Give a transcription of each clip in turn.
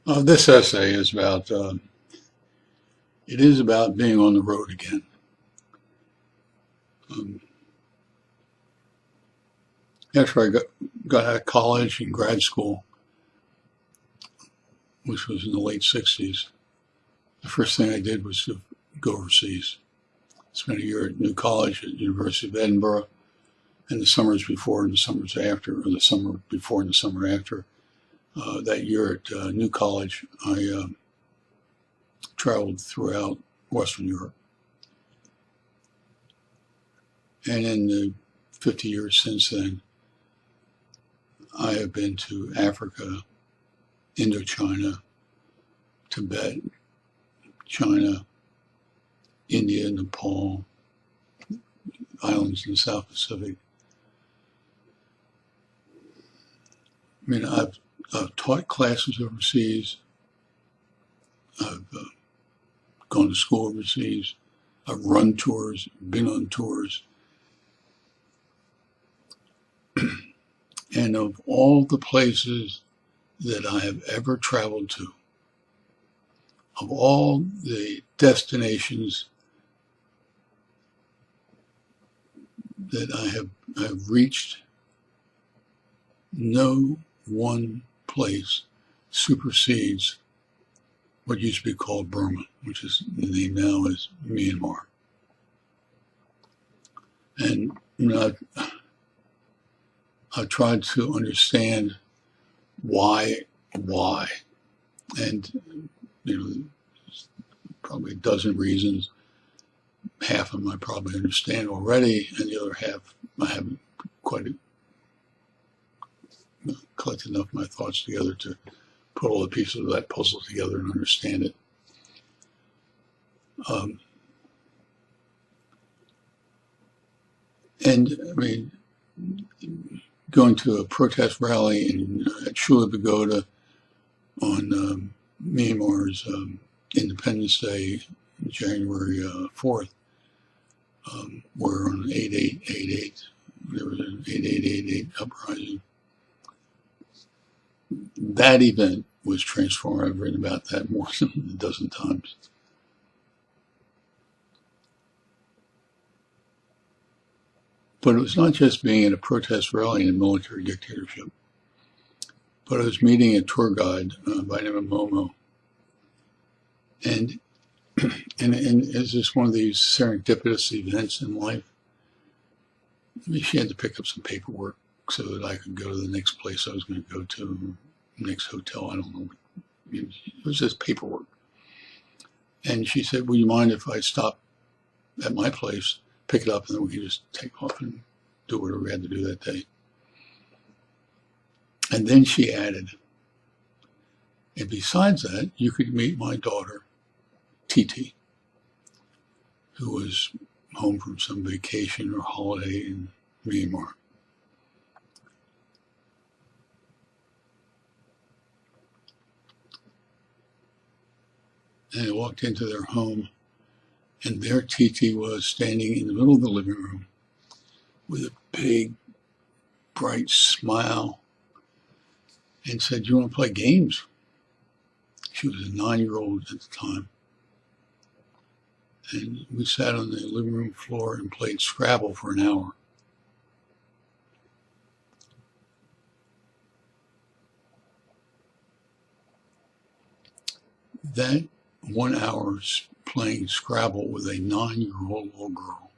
This essay is about, it is about being on the road again. Um, After I got out of college and grad school, which was in the late 60s, the first thing I did was to go overseas. Spent a year at New College at the University of Edinburgh, and the summers before and the summers after, or the summer before and the summer after, that year at New College, I traveled throughout Western Europe. And in the 50 years since then, I have been to Africa, Indochina, Tibet, China, India, Nepal, islands in the South Pacific. I mean, I've taught classes overseas. I've gone to school overseas. I've run tours, been on tours. And of all the places that I have ever traveled to, of all the destinations that I have reached, no one place supersedes what used to be called Burma, which is the name now is Myanmar. And you know, I've tried to understand why, and you know, probably a dozen reasons. Half of them I probably understand already, and the other half I haven't quite collected enough of my thoughts together to put all the pieces of that puzzle together and understand it. And I mean, going to a protest rally at Shula Pagoda on Myanmar's Independence Day, January 4th, where on 8888, there was an 8888 uprising. That event was transformative. I've written about that more than a dozen times. But it was not just being at a protest rally in a military dictatorship, but I was meeting a tour guide by the name of Momo. And it's just one of these serendipitous events in life. I mean, she had to pick up some paperwork so that I could go to the next place I was going to go to, next hotel, I don't know. It was just paperwork. And she said, "Would you mind if I stop at my place, pick it up, and then we can just take off and do whatever we had to do that day?" And then she added, "And besides that, you could meet my daughter, Titi, who was home from some vacation or holiday in Myanmar." And I walked into their home, and there Titi was standing in the middle of the living room with a big, bright smile and said, "Do you want to play games?" She was a 9-year-old at the time. And we sat on the living room floor and played Scrabble for an hour. That 1 hour playing Scrabble with a 9-year-old little girl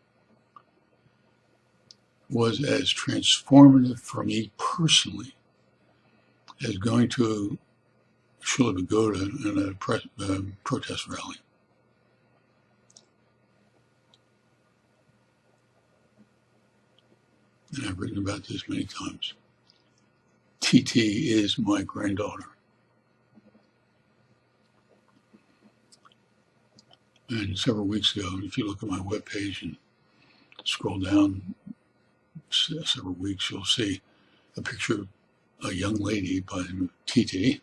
was as transformative for me personally as going to Shula Pagoda in a protest rally. And I've written about this many times. TT is my granddaughter. And several weeks ago, if you look at my webpage and scroll down several weeks, you'll see a picture of a young lady by the name of TT,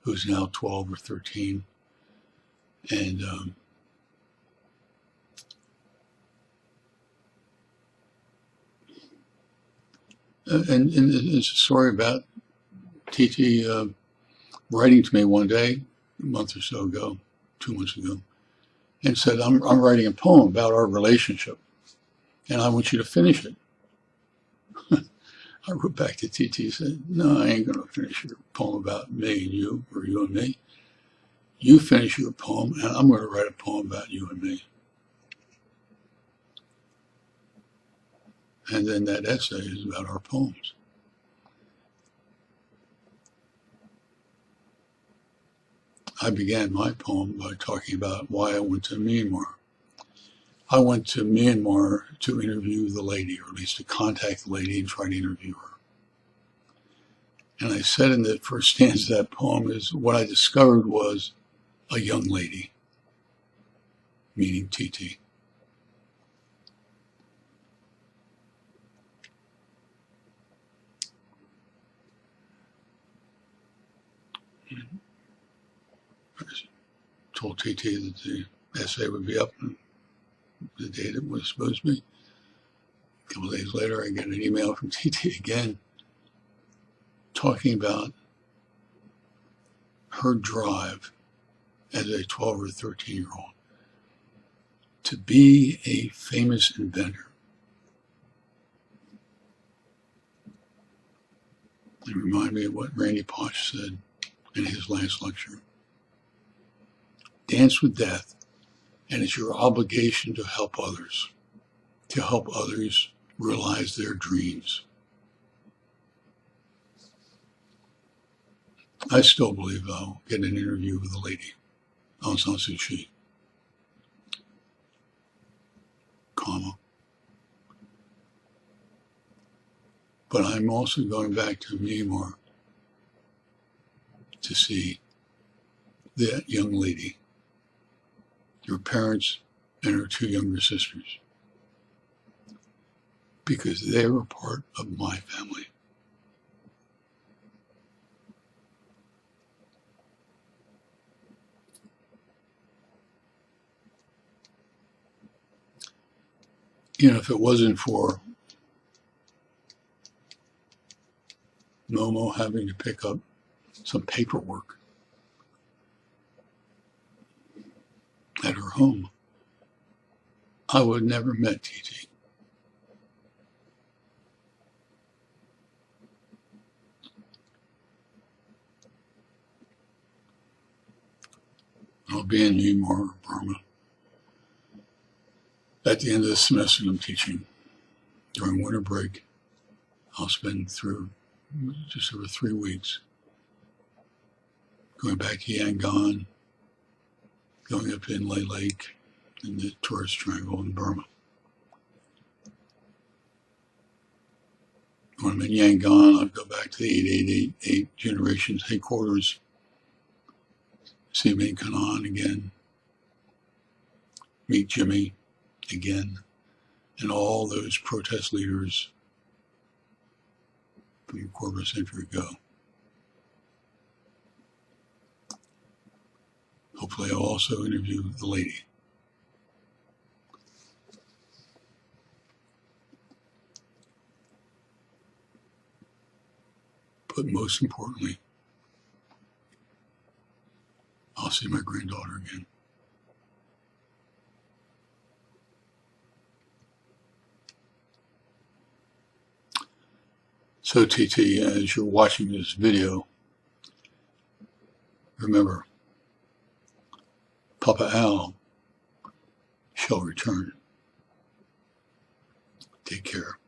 who's now 12 or 13. And it's a story about TT writing to me one day, a month or so ago, 2 months ago, and said, I'm writing a poem about our relationship, and I want you to finish it. I wrote back to TT and said, no, I ain't going to finish your poem about me and you, or you and me. You finish your poem, and I'm going to write a poem about you and me. And then that essay is about our poems. I began my poem by talking about why I went to Myanmar. I went to Myanmar to interview the lady, or at least to contact the lady and try to interview her. And I said in the first stanza of that poem is what I discovered was a young lady, meaning TT. I told TT that the essay would be up the date it was supposed to be. A couple of days later, I get an email from TT again talking about her drive as a 12 or 13-year-old to be a famous inventor. It reminded me of what Randy Pausch said in his last lecture. Dance with death, and it's your obligation to help others realize their dreams. I still believe I'll get an interview with the lady, Aung San Suu Kyi, comma. But I'm also going back to Myanmar to see that young lady, her parents, and her two younger sisters, because they were part of my family. You know, if it wasn't for Momo having to pick up some paperwork at her home, I would have never met TT. I'll be in Myanmar, Burma. At the end of the semester I'm teaching, during winter break, I'll spend through just over 3 weeks going back to Yangon, going up to Inle Lake and the tourist triangle in Burma. When I'm in Yangon, I'll go back to the 8888 Generations headquarters, see Min Kanan again, meet Jimmy again, and all those protest leaders from a quarter of a century ago. Hopefully I'll also interview the lady. But most importantly, I'll see my granddaughter again. So TT, as you're watching this video, remember, Papa Al shall return. Take care.